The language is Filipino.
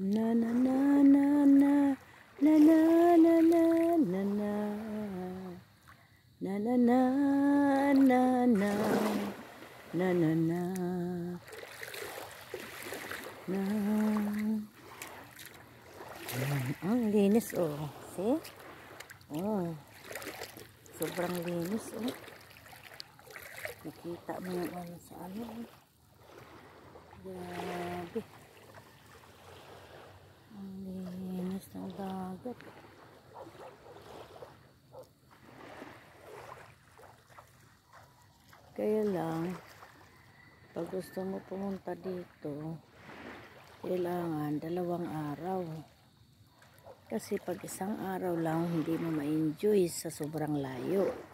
Na na na na na na na na na na na na na na na na na na na. Ang linis oh. See? Oh. Sobrang linis oh. Nakita mo yung ano sa ano. Grabe. Ang linis ng dagat. Kaya lang, pag gusto mo pumunta dito, kailangan 2 araw. Kasi pag isang araw lang, hindi mo ma-enjoy sa sobrang layo.